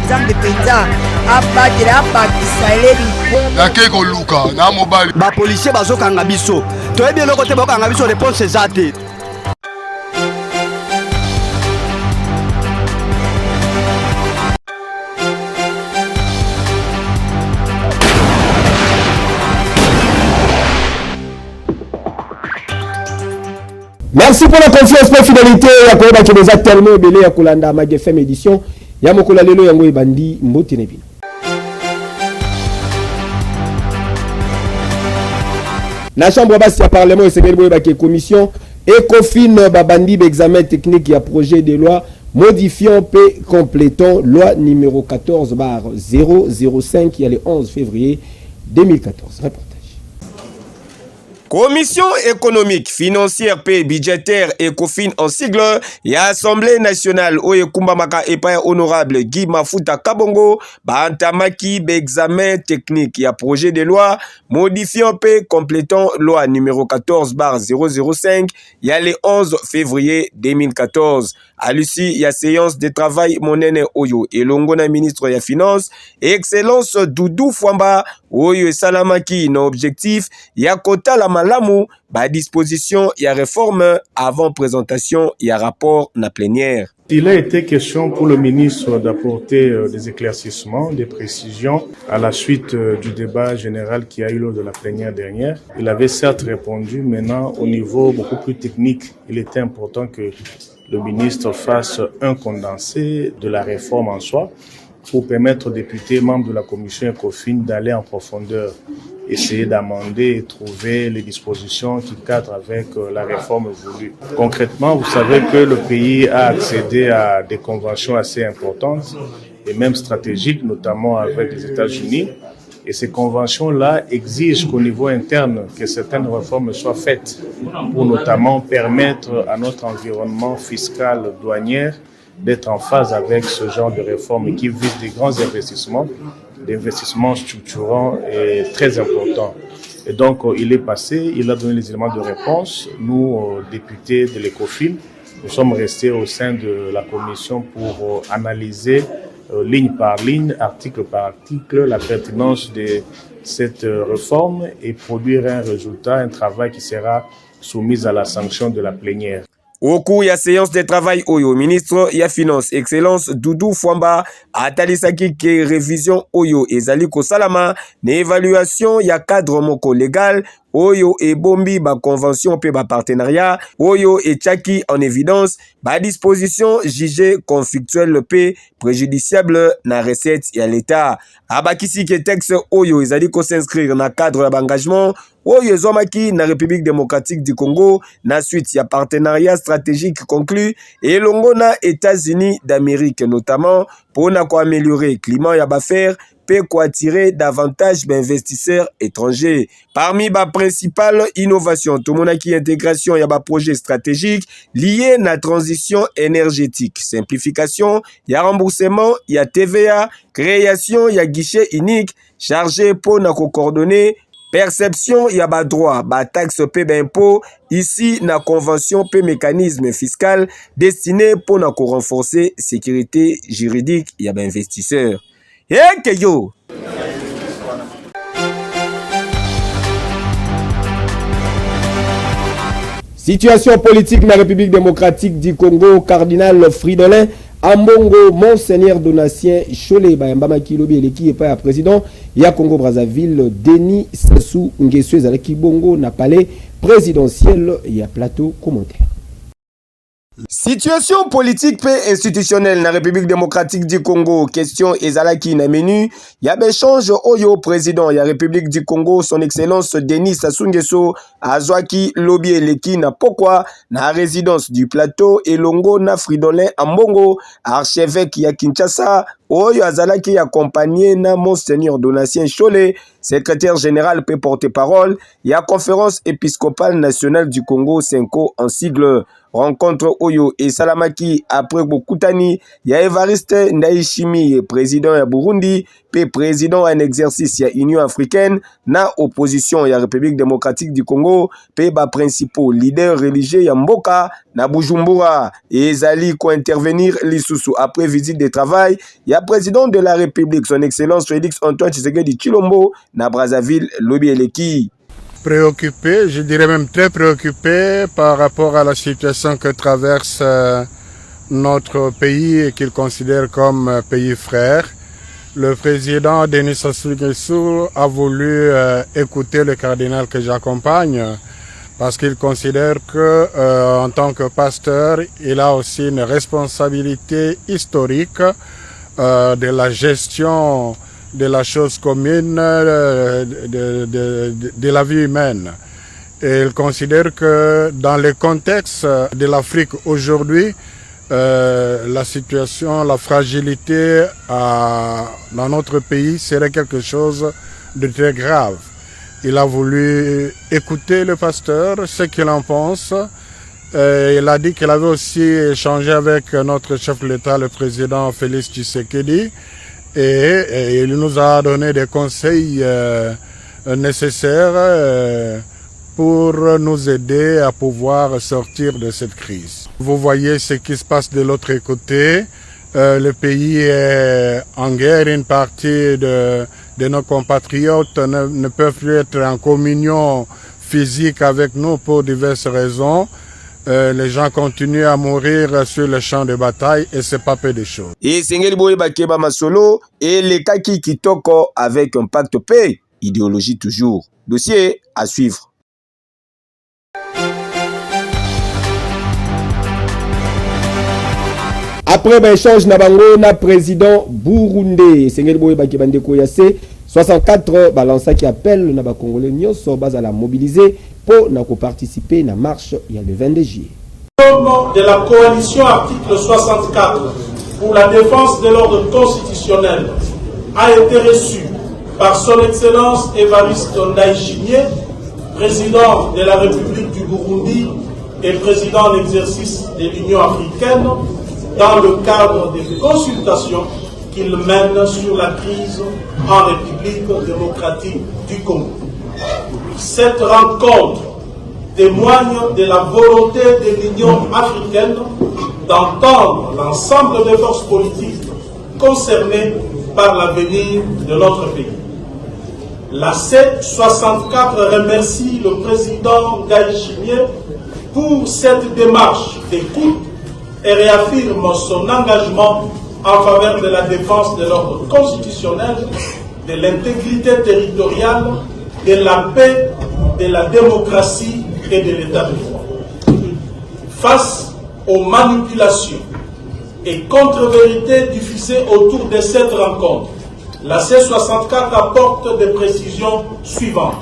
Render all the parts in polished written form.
nzambe penza abatela abakisa elebi nake koluka na mobali bapolisier bazokanga biso toyebi eloko te bakokanga biso réponse eza te. Merci pour la confiance, pour la fidélité. Yakoba qui nous a tellement belé à Kolanda Magfm édition. Yamokola lelo yango ebandi mbote nebino. La chambre basse ya parlement et c'est boye ba commission Ecofin babandi examen technique ya projet de loi modifiant et complétant loi numéro 14/005 il y a le 11 février 2014. Commission économique, financière et budgétaire Ecofin en sigle et Assemblée nationale Oyekumbamaka Epa honorable Guy Mafuta Kabongo Bantamaki examen technique et projet de loi modifiant et complétant loi numéro 14/005 il y a le 11 février 2014. À l'issue, il y a séance de travail monene Oyo et Longona ministre ya finance excellence Doudou Fwamba Oyo et Salamaki no objectif ya kota la malamu ba disposition ya réforme avant présentation ya rapport na plénière. Il a été question pour le ministre d'apporter des éclaircissements, des précisions à la suite du débat général qui a eu lors de la plénière dernière. Il avait certes répondu, maintenant au niveau beaucoup plus technique, il était important que le ministre fasse un condensé de la réforme en soi pour permettre aux députés membres de la commission Ecofin d'aller en profondeur, essayer d'amender et trouver les dispositions qui cadrent avec la réforme voulue. Concrètement, vous savez que le pays a accédé à des conventions assez importantes et même stratégiques, notamment avec les États-Unis. Et ces conventions-là exigent qu'au niveau interne, que certaines réformes soient faites pour notamment permettre à notre environnement fiscal douanier d'être en phase avec ce genre de réformes qui visent des grands investissements, des investissements structurants et très importants. Et donc, il est passé, il a donné les éléments de réponse. Nous, députés de l'Ecofin, nous sommes restés au sein de la commission pour analyser ligne par ligne, article par article, la pertinence de cette réforme et produire un résultat, un travail qui sera soumis à la sanction de la plénière. Au cours de la séance de travail, Oyo, ministre ya finance, excellence Doudou Fwamba, atalisaki ke révision Oyo et Zaliko Salama, n'évaluation ya cadre moko légal, Oyo et Bombi, ba convention pe ba partenariat, Oyo et Tchaki en évidence, ba disposition jugée conflictuelle pe préjudiciable na recette ya l'État. Abakisi ke texte Oyo et Zaliko s'inscrire na cadre d'engagement, Oyo Zomaki na République démocratique du Congo, na suite ya partenariat stratégique conclu, et Longona États-Unis d'Amérique notamment, pour améliorer le climat ya baffaire, peut attirer davantage d'investisseurs étrangers. Parmi les principales innovations, tout le monde qui intégration, il y a des projets stratégiques liés à la transition énergétique. Simplification, il y a remboursement, il y a TVA, création, il y a guichet unique, chargé pour nous coordonner. Perception, il y a des droits, des taxes, des impôts. Ici, la convention, des mécanismes fiscaux destinés pour nous renforcer la sécurité juridique, il y a des investisseurs. Et yo! Situation politique dans la République démocratique du Congo, cardinal Fridolin Ambongo, Monseigneur Donatien Cholé, Bayambama Kilobi, et qui est pas président, ya Congo Brazzaville, Denis Sassou Nguesso, Zalaki Bongo, na palais présidentiel, il y a plateau commentaire. Situation politique et institutionnelle dans la République démocratique du Congo. Question ezalaki na menu. Il y a échange Oyo président de la République du Congo, son excellence Denis Sassou Nguesso, azwaki lobi eleki na pokwa na résidence du plateau elongo na Fridolin Ambongo, archevêque ya Kinshasa. Oyo azalaki accompagné na Monseigneur Donatien Cholé, secrétaire général pe porte-parole, ya conférence épiscopale nationale du Congo, Senko en sigle. Rencontre Oyo et Salamaki après Bokutani, ya Evariste Ndayishimiye, président ya Burundi, pe président en exercice ya Union africaine, na opposition ya République démocratique du Congo, pe ba principaux leaders religieux ya Mboka, na Bujumbura, et Ezali ko intervenir lisusu après visite de travail, ya ya président de la République, son excellence Félix Antoine Tshisekedi Tshilombo, na Brazzaville, Lobi Eleki. Préoccupé, je dirais même très préoccupé par rapport à la situation que traverse notre pays et qu'il considère comme pays frère. Le président Denis Sassou Nguesso a voulu écouter le cardinal que j'accompagne parce qu'il considère que en tant que pasteur, il a aussi une responsabilité historique de la gestion de la chose commune, de la vie humaine. Et il considère que dans le contexte de l'Afrique aujourd'hui, la situation, la fragilité dans notre pays serait quelque chose de très grave. Il a voulu écouter le pasteur, ce qu'il en pense. Il a dit qu'il avait aussi échangé avec notre chef de l'État, le président Félix Tshisekedi, et il nous a donné des conseils nécessaires pour nous aider à pouvoir sortir de cette crise. Vous voyez ce qui se passe de l'autre côté. Le pays est en guerre. Une partie de nos compatriotes ne peuvent plus être en communion physique avec nous pour diverses raisons. Les gens continuent à mourir sur le champ de bataille et c'est pas peu de choses. Et Sengeli Boye Bakeba Masolo et les Kaki Kitoko avec un pacte paix, idéologie toujours. Dossier à suivre. Après l'échange Nabango na président Burundais, Sengeli Boye Bakeba Ndeko Yassé 64 balança qui appelle na ba Congolais nyonso base à la mobiliser pour participer à la marche il y a le 22 juillet. De la coalition article 64 pour la défense de l'ordre constitutionnel a été reçu par son excellence Évariste Ndayishimiye, président de la République du Burundi et président en exercice de l'Union africaine, dans le cadre des consultations qu'il mène sur la crise en République démocratique du Congo. Cette rencontre témoigne de la volonté de l'Union africaine d'entendre l'ensemble des forces politiques concernées par l'avenir de notre pays. La C64 remercie le président Ndayishimiye pour cette démarche d'écoute et réaffirme son engagement en faveur de la défense de l'ordre constitutionnel, de l'intégrité territoriale, de la paix, de la démocratie et de l'état de droit. Face aux manipulations et contre-vérités diffusées autour de cette rencontre, la C64 apporte des précisions suivantes.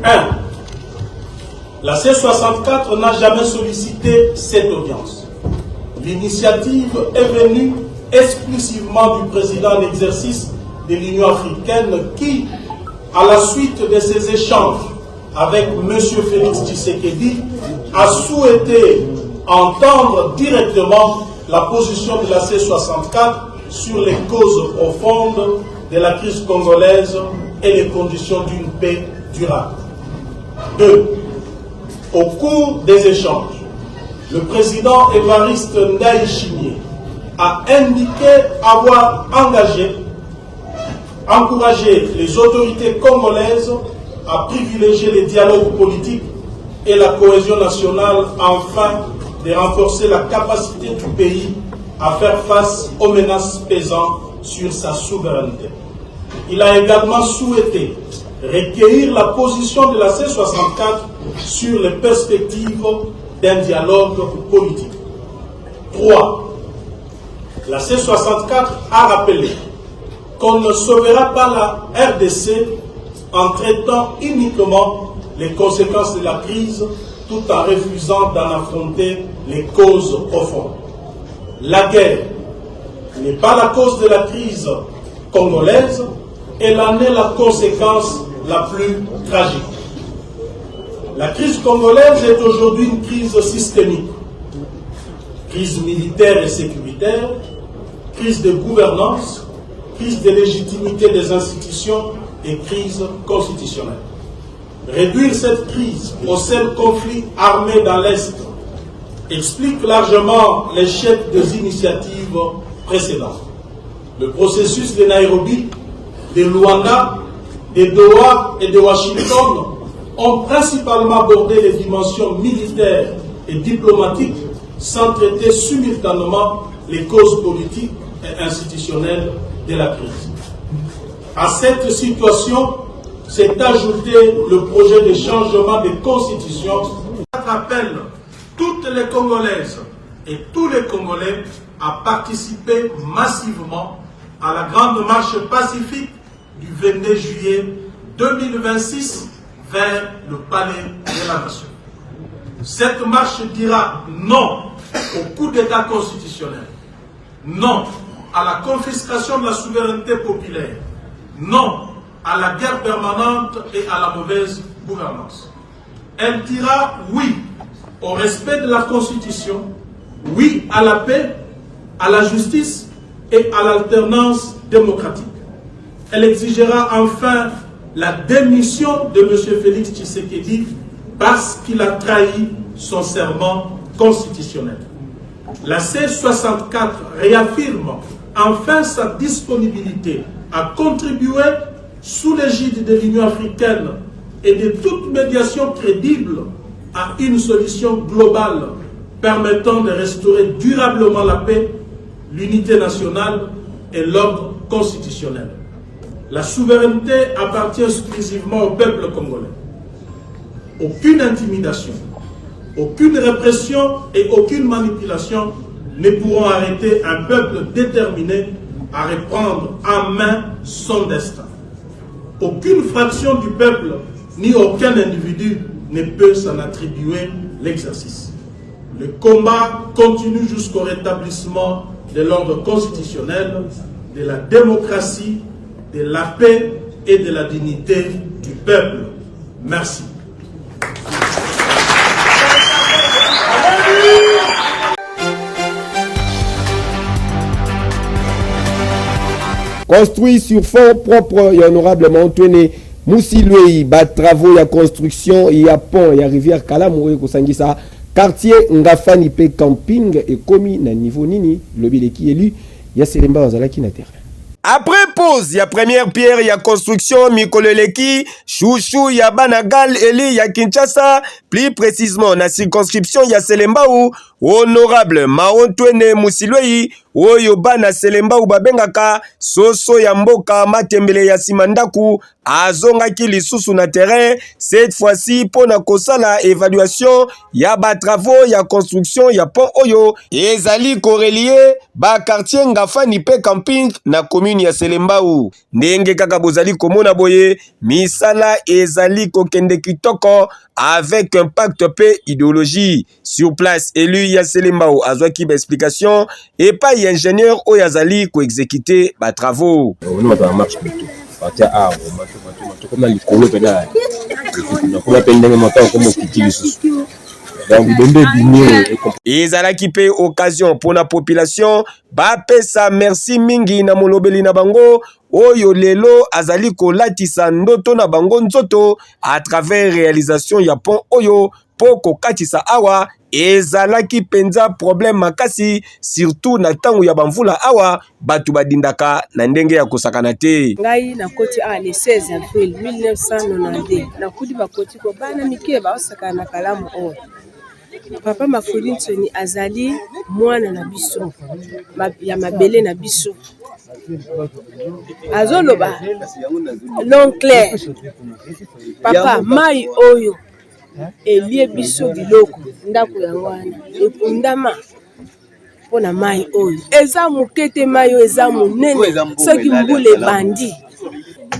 1. La C64 n'a jamais sollicité cette audience. L'initiative est venue exclusivement du président en exercice de l'Union africaine qui, à la suite de ces échanges avec M. Félix Tshisekedi, a souhaité entendre directement la position de la C64 sur les causes profondes de la crise congolaise et les conditions d'une paix durable. 2. Au cours des échanges, le président Évariste Ndayishimiye a indiqué avoir encouragé les autorités congolaises à privilégier les dialogues politiques et la cohésion nationale afin de renforcer la capacité du pays à faire face aux menaces pesant sur sa souveraineté. Il a également souhaité recueillir la position de la C64 sur les perspectives d'un dialogue politique. 3. La C64 a rappelé qu'on ne sauvera pas la RDC en traitant uniquement les conséquences de la crise tout en refusant d'en affronter les causes profondes. La guerre n'est pas la cause de la crise congolaise, elle en est la conséquence la plus tragique. La crise congolaise est aujourd'hui une crise systémique. Crise militaire et sécuritaire, crise de gouvernance, crise de légitimité des institutions et crise constitutionnelle. Réduire cette crise au seul conflit armé dans l'Est explique largement l'échec des initiatives précédentes. Le processus de Nairobi, de Luanda, de Doha et de Washington ont principalement abordé les dimensions militaires et diplomatiques sans traiter simultanément les causes politiques et institutionnelles de la crise. À cette situation s'est ajouté le projet de changement de constitution qui appelle toutes les Congolaises et tous les Congolais à participer massivement à la grande marche pacifique du 22 juillet 2026 vers le palais de la nation. Cette marche dira non au coup d'État constitutionnel, non à la confiscation de la souveraineté populaire, non à la guerre permanente et à la mauvaise gouvernance. Elle dira oui au respect de la Constitution, oui à la paix, à la justice et à l'alternance démocratique. Elle exigera enfin la démission de M. Félix Tshisekedi parce qu'il a trahi son serment constitutionnel. La C64 réaffirme enfin sa disponibilité à contribuer sous l'égide de l'Union africaine et de toute médiation crédible à une solution globale permettant de restaurer durablement la paix, l'unité nationale et l'ordre constitutionnel. La souveraineté appartient exclusivement au peuple congolais. Aucune intimidation, aucune répression et aucune manipulation ne pourront arrêter un peuple déterminé à reprendre en main son destin. Aucune fraction du peuple ni aucun individu ne peut s'en attribuer l'exercice. Le combat continue jusqu'au rétablissement de l'ordre constitutionnel, de la démocratie, de la paix et de la dignité du peuple. Merci. Construit sur fonds propres et honorablement Antoine Moussilwei, travaux de construction, il y a pont, il y a rivière Kalamoure, Kosangisa, quartier Ngafani Pe camping et commis na niveau nini, le bileki élu, il y a Selemba Ozalaki na terrain. Après pause, il y a première pierre, il y a construction, Mikoleleki, Chouchou, il y a Banagal, Eli, il y a Kinshasa, plus précisément, la circonscription, il y a Selembaou, honorable Maontwene Moussilwei, Oyo Bana Selembaou Babengaka, Soso ya Mboka, Matembele ya Simandaku, Azongaki lisusu na terrain, cette fois-ci, pour na kosala évaluation, ya ba travaux, ya construction, ya pont Oyo, ezali korelie, ba quartier Ngafani Pe camping, na commune ya Selembaou. Ndenge kaka bozali komona boye, misala ezali kokende kitoko, avec un pacte paix idéologie. Sur place, élu ya Selembaou, azwaki ba explication, et pas y ingénieur o yazali ko exécuter ba travaux. On va marche plutôt. Partir à comme les colo pédale. Comme appelle les montants comme utilisent. Ezalaki pe occasion pour la population ba pesa merci mingi na molobeli na bango oyo lelo azali ko latisa ndoto na bango nzoto à travers réalisation ya pont oyo poko katisa awa ezalaki penza problème makasi surtout na tango ya bamvula awa batu badindaka na ndenge ya kosakana te. Ngai na koti a le 16 avril 1992 na kudi bakoti ko bana mike ba osakana kalamu o papa Mafulin Soni azali mwana na biso ya mabele na biso azoloba non clair papa mai oyo elie biso biloko ndako ya wana ekundama pona mai oyo eza mukete mai oyo eza munene soki mbule bandi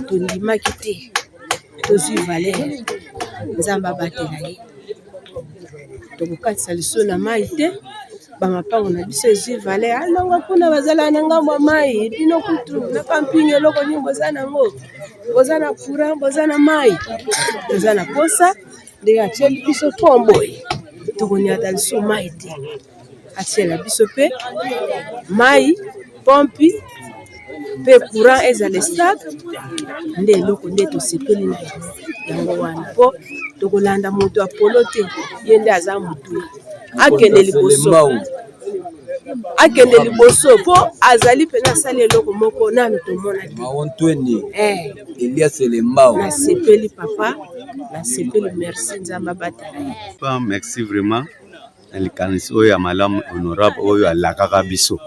tondimaki te tozwi valeur nzamba batela ye tokokatisa liso na mai te bamapango na biso ezwi valeur alonga mpona bazala na ngambo ya mai bino kutu na camping eloko nini boza nango boza na courant boza na mai boza na posa ndenge atieli biso pomboye tokoniata liso mai te atiela biso mpe mai pompi mpe courant ezala stable nde eloko nde tosepeli na yango wana mpo tokolanda moto apolo te ye nde aza motu akende liboso akende liboso po azali pena asali eloko moko nanu tomona Maontweni Elias Lembao nasepeli papa nasepeli merci nzambe abatela merci vraiment likanisi oyo ya malamu honorable oyo alakaka biso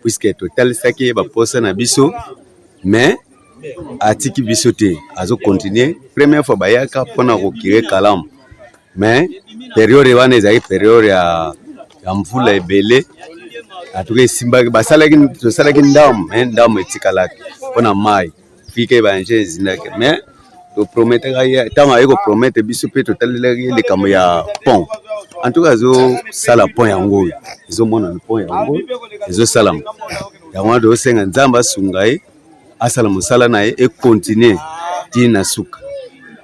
puisque totalisaki baposa na biso mais atiki biso te azo continuer première fois bayaka mpona kokire kalamu mais période wana ezali période ya mvula ebele atuka esimbaki tosalaki ndamu etikalaki mpona mai fike banje ezindaki mais toprometaka ntango aye kopromete biso mpe totalelaki likambo ya pont en tout cas ezosala pont yango oyo ezomonana pont yango ezosalama yango wana tozosenga nzambe asunga ye asala mosala na ye ekontinue ntina suka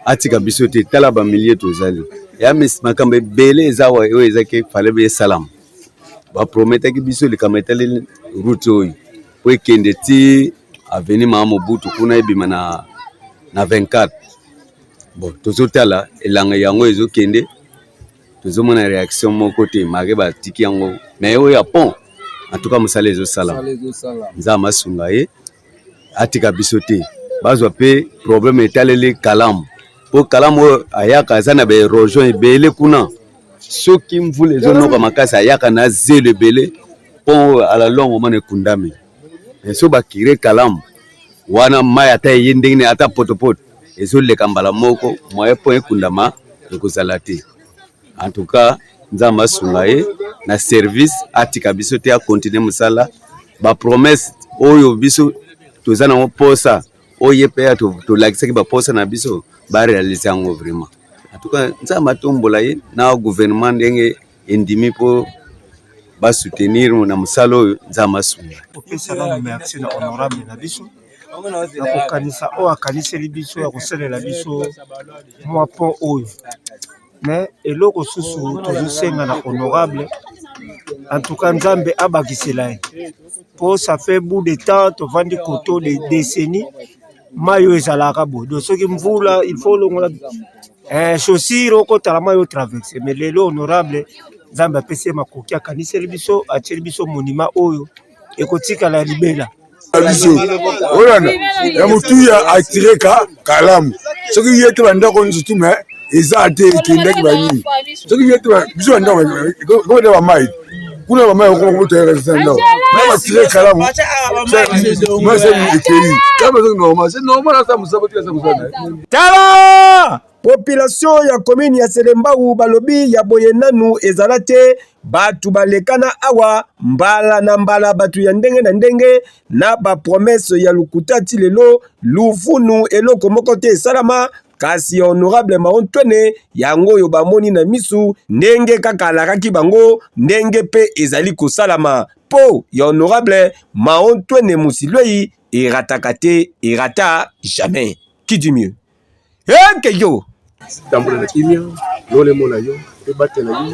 atika biso te tala bamilie tozali ya makambo ebele eza oyo ezaki fale be esalama baprometaki biso likambo etali route oyo po ekende ti aveni maa Mobutu kuna ebima na 24 bon tozotala elanga yango ezokende tozomona réaction moko te mage batiki yango mais oyo ya pont en tout cas mosala ezosalama nzambe asunga ye atika biso te bazwa mpe problème etaleli kalamu po kalamu oyo ayaka aza na baérosion ebele kuna soki mvula ezonoka makasi ayaka na zelo ebele mpo ala longo mona ekundami so bakire kalamu wana mai ata eye ndenge ata potopoto ezoleka mbala moko moye mpo ekundama ekozala te en tout cas nzambe asunga ye na service atika biso te akontinue mosala bapromese oyo biso toza nango posa oyo mpe tolakisaki baposa na biso barealize yango vraiment en tout cas nzambe atombola ye na gouvernement ndenge endimi mpo basoutenir na mosala oyo nzambe asunga kopesaka merci na honorable na biso na kokanisa oyo akaniseli biso ya kosalela biso mwa pont oyo mais eloko susu tozosenga na honorable en tout cas nzambe abakisela ye po ça fait bout de temps tovandi koto de décennies mayo ezalaka boye donc soki mvula il faut longola chaussure okotala mayo traverse mais lelo honorable nzambe apesi makoki akaniseli biso atieli biso monima oyo ekotikala libela biso oyana ya motuya atireka kalamu soki yete bandako nyonso tu mais eza te ekendaki banini soki yete biso bandako ekode bamai kuna bamai okomotoyakasa ndako na batire kalamu ekei c'est normal asa mosaboti asa mosana tala population ya commune ya Selembao balobi ya boye nanu ezala te batu balekana awa mbala na mbala batu ya ndenge na ndenge na ba promesse ya lukutati lelo lufunu eloko moko te salama kasi honorable Maontweni yango yo bamoni na misu ndenge kaka alakaki bango ndenge pe ezali kosalama po ya honorable Maontweni Musilwei erataka te erata jamais qui dit mieux que yo tambola na kimia lole mona yo ebate na yo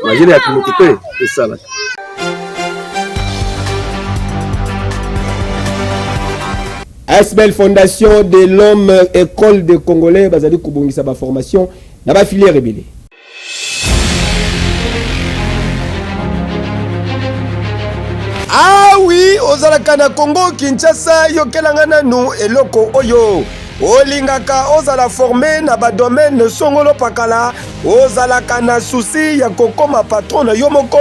majina ya kimokope esala ASBEL Fondation de l'Homme École de Congolais bazali kubongisa ba formation na ba filière ebele. Ah oui, ozalaka na Congo Kinshasa yokelanga nanu eloko oyo olingaka ozala formé na ba domaine songolo pakala ozalaka na souci ya kokoma patron na yo moko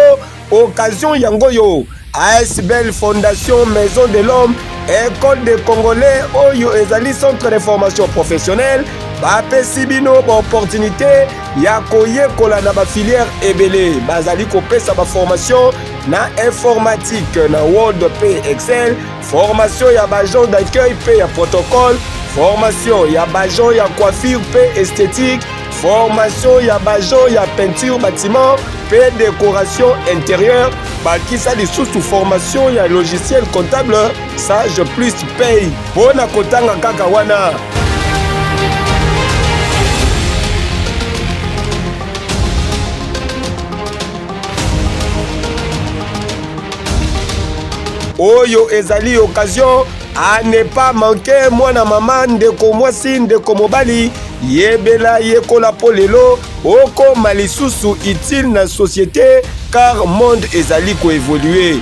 occasion yango yo ASBEL Fondation Maison de l'Homme École de Congolais oyo ezali centre de formation professionnelle bapesi bino opportunité ya koyekola na ba filière ebele bazali kopesa ba formation na informatique na Word P Excel formation ya bagent d'accueil pe ya protocole formation ya bagent ya coiffure pe esthétique formation ya bagent ya peinture bâtiment pe décoration intérieure bakisa lisusu formation ya logiciel comptable Sage Plus Pay pona kotanga kaka wana oyo ezali occasion à ne pas manquer mwana mama ndeko mwasi ndeko mobali yebela yekola po lelo okoma lisusu utile na société car monde ezali koévoluer.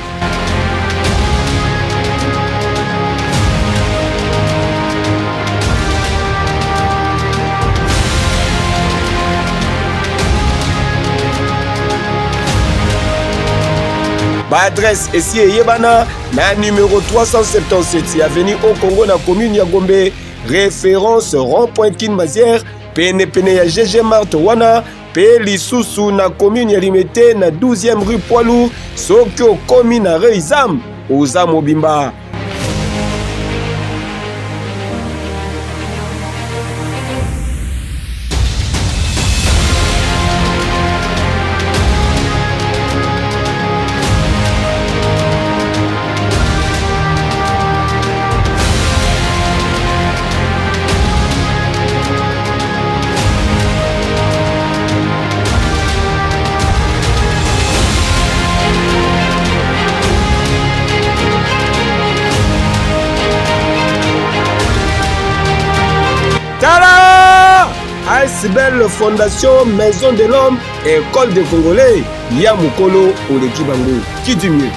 Ba adresse ici Yebana na numéro 377 avenue au Congo na commune ya Gombe, référence rond-point Kinmazière, pene ya GG Mart wana pe lisusu na commune ya Limete na 12e rue Poilou, soki okomi na Reizam oza mobimba. Belle Fondation Maison de l'Homme, École des Congolais, Yamukolo Oleki Bango, qui dit mieux?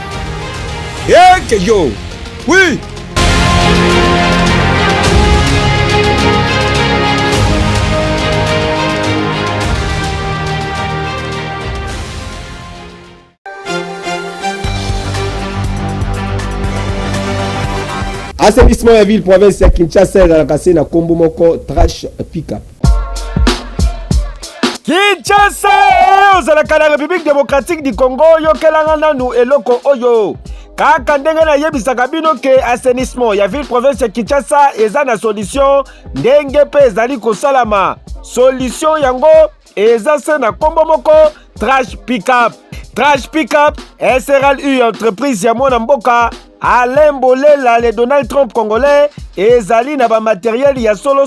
Eh, que yo! Oui! Assainissement ya ville province ya Kinshasa na kase na kombo moko trash pick-up. Kinshasa ozalaka na République démocratique du Congo yokelanga nanu eloko oyo kaka ndenge na yebisaka bino ke assainissement ya ville province ya Kinshasa eza na solution ndenge pe ezali kosalama. Solution yango eza se na kombo moko trash pick-up. Trash pick-up SRL entreprise ya mwana mboka Alain Bolela le Donald Trump congolais ezali na ba matériel ya solo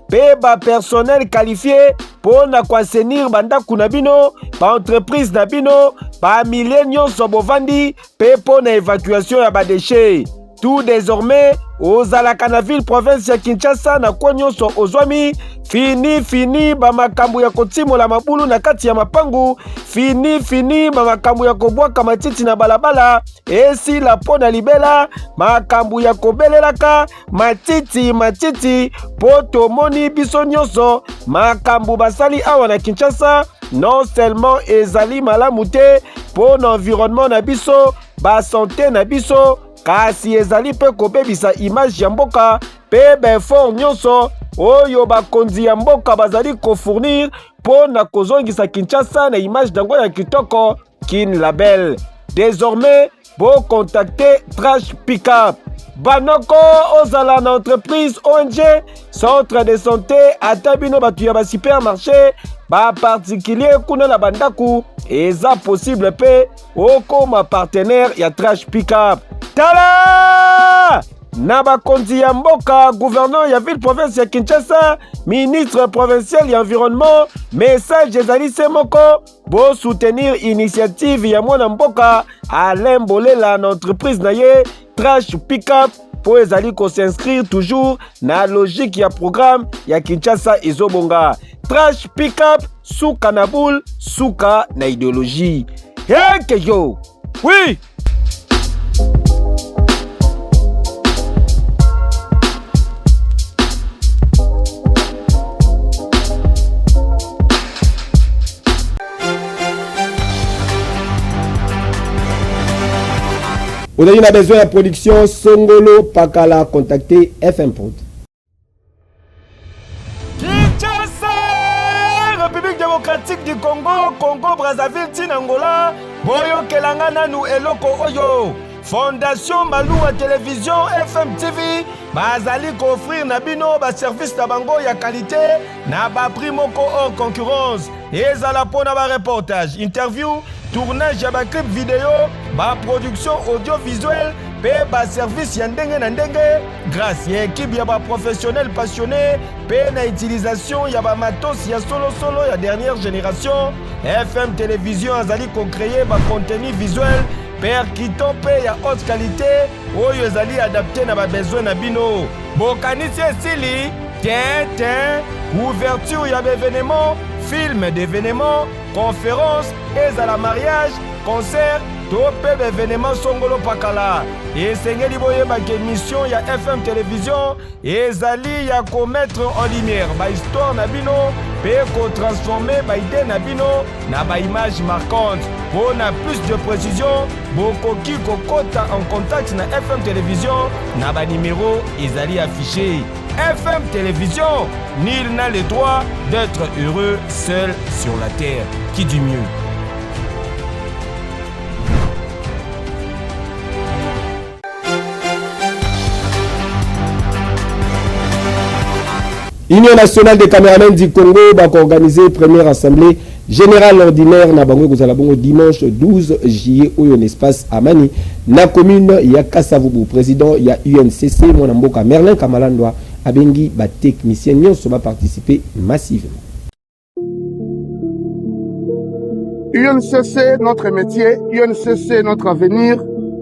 pe ba personnel qualifié pour na kwasenir bandaku na bino, ba entreprise na bino, ba millennium sobovandi pe pour na évacuation ya ba déchets. Tout désormais ozalaka na ville province ya Kinshasa na kwa nyonso ozwami fini ba makambo ya kotimola mabulu na kati ya mapangu, fini ba makambo ya kobwaka matiti na balabala, esi la pona libela makambo ya kobelelaka matiti po tomoni biso nyonso makambo basali awa na Kinshasa non seulement ezali malamu te po na environnement na biso, ba santé na biso, kasi ezali pe kobebisa image ya mboka pe befort nyonso oyo bakonzi ya mboka bazali kofournir po na kozongisa Kinshasa na image dango ya kitoko Kin Label. Désormais, bo contacter Trash Pick-up. Banoko ozala na entreprise ONG, centre de santé, atabino batu ya ba supermarché, ba particulier kuna na bandaku, eza possible pe okoma partenaire ya Trash Pick-up. Tala! Na bakonzi ya mboka, gouverneur ya ville province ya Kinshasa, ministre provincial ya environnement, message ezali se moko, bo soutenir initiative ya mwana mboka, Alain Bolela na entreprise na ye, Trash Pick-up, po ezali ko s'inscrire toujours na logique ya programme ya Kinshasa ezobonga. Trash Pick-up, suka na boule, suka na idéologie. Hey, yo! Oui! Vous avez besoin de production Songolo Pakala, contactez FM Prod. Kinshasa, République démocratique du Congo, Congo Brazzaville, Tinangola, Boyo Kelanga nanu eloko oyo. Fondation Malou à télévision FM TV, bazali offrir na bino ba service na bango ya qualité na ba prix moko hors concurrence. Ezala pona ba reportage, interview, tournage ya ba clip vidéo, ba production audiovisuelle, pe ba service ya ndenge na ndenge, grâce ya équipe ya ba professionnel passionné, pe na utilisation ya ba matos ya solo ya dernière génération. FM télévision azali ko créer ba contenu visuel percutant pe ya haute qualité oyo ezali adapté na ba besoin na bino. Bokanisi esili Ouverture ya d'événements, film d'événements, conférences, et à la mariage, concert, topé d'événements songolo pakala. Et sengeli boyeba que mission ya FM télévision, ezali ya ko mettre en lumière ba histoire na bino, pe ko transformer ba idée na bino na ba image marquante. Pour na plus de précision, bokoki kokota en contact na FM télévision na ba numéro ezali affiché. FM télévision, nul n'a le droit d'être heureux seul sur la terre. Qui dit mieux? Union nationale des caméramans du Congo va organiser première assemblée générale ordinaire na bango kozalabongo dimanche 12 juillet au espace Amani na commune ya Kasavubu. Président ya UNCC mon mboka Merlin Kamalandwa abengi ba technicien nyonso ba participer massivement. UNCC notre métier, UNCC notre avenir,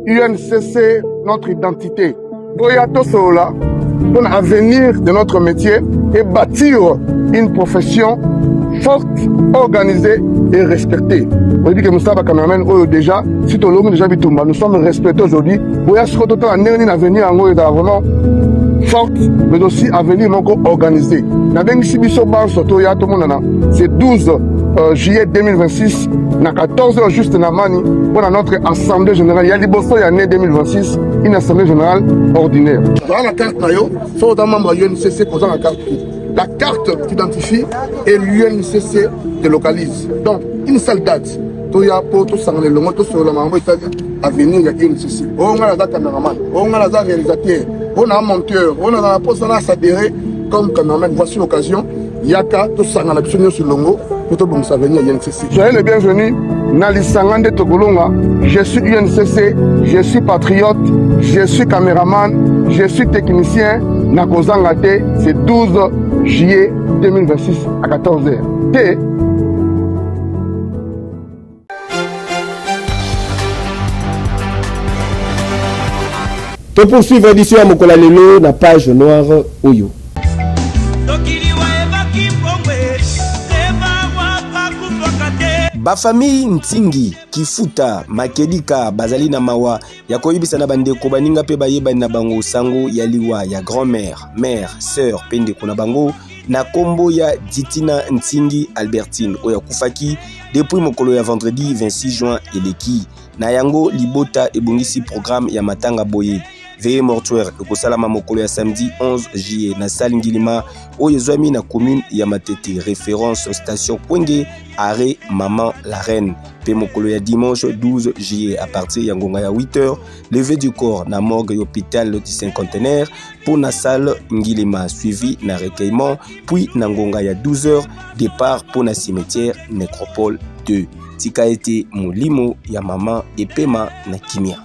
UNCC notre identité. Boyato Sola, pour l'avenir de notre métier et bâtir une profession forte, organisée et respectée. On dit que Moustapha Kameraman, déjà, si tu l'as déjà vu, nous sommes respectés aujourd'hui. Boya Soto, tu as un avenir vraiment forte, mais aussi avenir organisé. C'est 12 juillet 2026, na 14h juste na mani, pour notre assemblée générale. Il y a l'Ibosso, il y a année 2026, une assemblée générale ordinaire. Dans la carte, il faut un membre de l'UNCC posant la carte. La carte t'identifie et l'UNCC te localise. Donc, une seule date. Il y a pour tout ça, le monde, tout sur le membre à venir, il y a l'UNCC. On a la caméraman, on a la réalisateur, on a un monteur, on a la poste à s'adhérer comme caméraman. Voici l'occasion. Yaka, tout ça, on a besoin sur Longo. Soyez les bienvenus. Nalisangande Togolonga. Je suis UNCC, je suis patriote, je suis caméraman, je suis technicien. Nakozangate, c'est 12 juillet 2026 à 14h. Pour poursuivre l'édition à Mokola Lelo, la page noire Oyo. Bafamille Ntingi, Kifuta, Makelika, Bazali na Mawa, ya koyibisa na bandeko baninga pe bayeba na bango sango ya liwa ya grand-mère, mère, sœur, pende kuna bango, na kombo ya Ditina Ntingi Albertine, oya kufaki, depuis mokolo ya vendredi 26 juin eleki, na yango libota ebongisi programme ya matanga boye. Veille mortuaire ekosalama mokolo ya samedi 11 juillet na salle Ngilima oyo ezwami na commune ya Matete, référence station Kwenge arrêt Maman la Reine. Pe mokolo ya dimanche 12 juillet à partir ya ngonga ya 8h, levée du corps na morgue hôpital du Cinquantenaire pour na salle Ngilima suivi na recueillement, puis na ngonga ya 12h départ pour na cimetière Nécropole 2. Tika été molimo ya mama epema na kimia.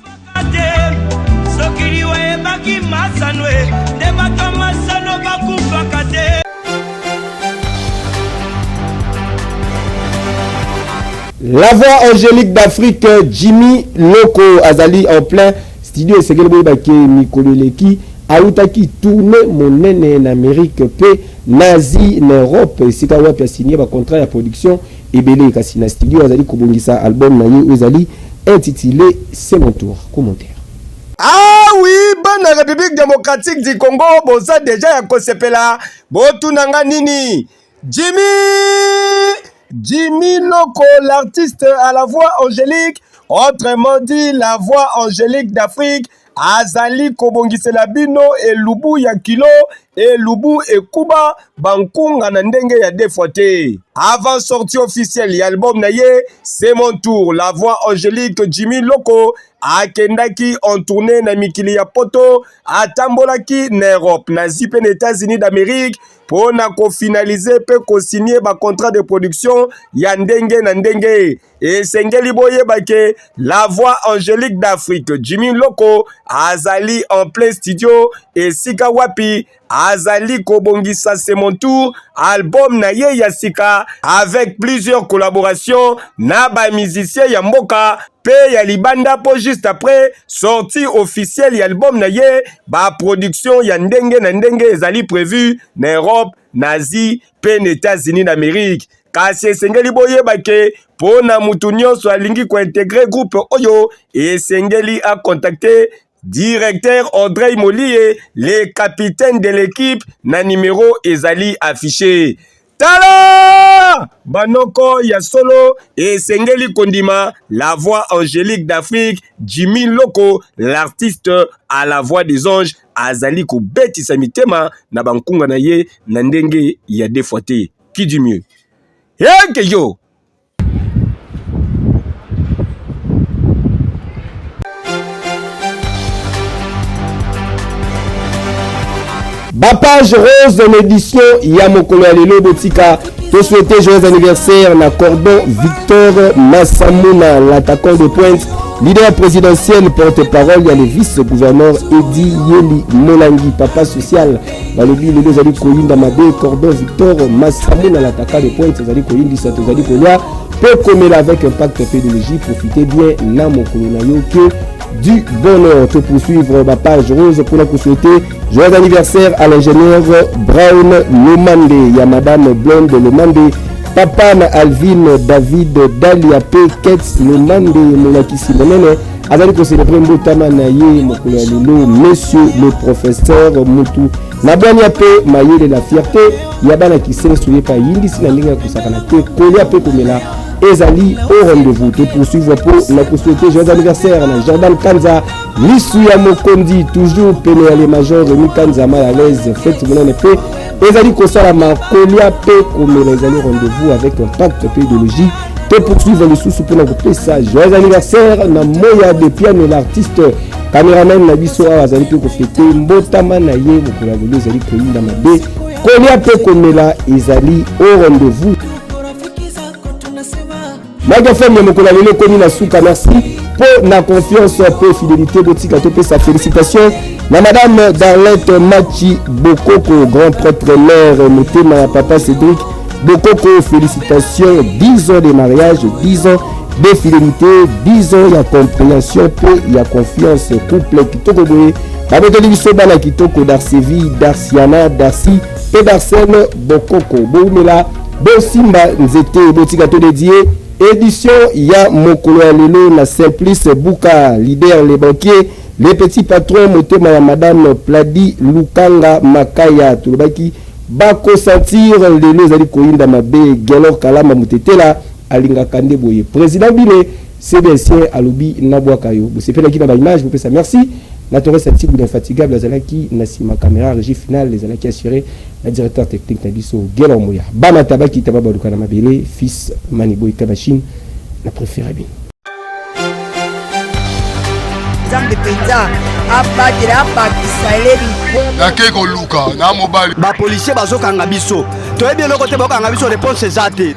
La voix angélique d'Afrique, Jimmy Loko Azali en plein studio Segel Baki Mikoleleki Aoutaki tourne monene en Amérique P Nazi en Europe sika wapi a signé ba contrat de production ebele kasi na studio Azali kobongisa album na ye Azali intitulé C'est mon tour. Commentaire. Ah oui, bonne République démocratique du Congo, boza déjà ya kosepela, botunanga nini? Jimmy Loko, l'artiste à la voix angélique, autrement dit la voix angélique d'Afrique, Azali kobongisela bino et lubu ya kilo et lubu et kuba bankunga na ndenge ya defote. Avant sortie officielle y album na ye, c'est mon tour. La voix angélique Jimmy Loko akendaki en tournée na mikili ya poto, atambolaki na Europe, na zipe na États-Unis d'Amérique pour na ko finaliser pe ko signer ba contrat de production ya ndenge na ndenge. Et sengeli boye bake la voix angélique d'Afrique Jimmy Loko azali en plein studio et sika wapi azali kobongisa c'est mon tour album na ye ya sika avec plusieurs collaborations na ba musiciens ya mboka pe ya libanda po juste après sortie officielle ya album na ye ba production ya ndenge na ndenge ezali prévu na Europe, na Asie pe na États-Unis d'Amérique. Kasi esengeli boyebake po na mutu nyonso alingi ko intégrer groupe oyo esengeli a contacter directeur Audrey Molie, le capitaine de l'équipe, na numéro ezali affiché. Tala! Banoko ya solo et Sengeli Kondima, la voix angélique d'Afrique, Jimmy Loko, l'artiste à la voix des anges, azali ko beti samitema na bankunga na ye na ndenge ya défoité. Qui dit mieux? Yeke yo! Page Rose l'édition Yamokolo Alelo Botika. Te souhaiter joyeux anniversaire na cordon Victor Massamouna, l'attaquant de pointe, leader présidentiel, porte-parole, il y a le vice-gouverneur Edi Yeli Molangi, papa social. Dans le bilan, les alliés Koyinda Mabé, cordon Victor Massamouna, l'attaquant de pointe, les alliés Koyindi, les alliés Koya, peut commer avec un pacte pédologie, profitez bien, Namokolo Nayoke. Du bonheur. Te poursuivre ma page rose pour la souhaiter joyeux anniversaire à l'ingénieur Brown Lomande. Il y a madame Blonde Lomande, papa na Alvin David Daliape Ketz Lomande Molaki Simonene. Azali ko célébrer mbotama na ye mokolo ya lelo monsieur le professeur Mutu Nabanya pe mayele la fierté yabana ki se souye pa yindi sina ndenge ko sakana te kolia pe komela ezali au rendez-vous. Te poursuivre pour la souhaiter joyeux anniversaire na Jordan Kanza Lisu ya Mokondi toujours pene les major Remi Kanza mal à l'aise fête monene pe ezali ko sala ma kolia pe komela ezali rendez-vous avec un pacte pédologie. Te poursuivre le sous pour nous ça joyeux anniversaire na moya de piano l'artiste caméraman na biso azali pe ko fêter mbotama na ye mokolo velo ezali koyinda mabe kolia pe komela ezali au rendez-vous. Magafem ya mokolo lelo komi na suka merci pour la confiance pour fidélité botika to pe sa félicitation na madame Darlette Machi Bokoko grand prêtre mère motema papa Cédric Bokoko, félicitations, 10 ans de mariage, 10 ans de fidélité, 10 ans, il y a compréhension, il y a confiance, couple, kitoko boye, babeteli biso bana kitoko d'Arsevi, d'Arsiana, d'Arsi, et d'Arsène Bokoko, Boumela, Bosimba, Nzete, Botikato dédié, édition, il y a Mokolo Alelo, na Simplice Bouka, leader, les banquiers, les petits patrons, motema ya madame Pladi, Lukanga, Makaya, Tulbaki, bako sentir lelo ezali koyinda mabe Gelor Kalama mutetela alinga kande boye président bile CBC alobi nabwaka yo bosepela ki na ba image vous pesa merci na tore senti boule infatigable azalaki na sima caméra régie finale les alaki assuré la directeur technique na biso Gelor Moya bana tabaki tababa lukana mabele fils Maniboy Kabachine na préféré bien Zambe penza abadira bakisaleri nake koluka na mobali ba policier bazokanga biso toyebi eloko te bakanga biso réponse ezate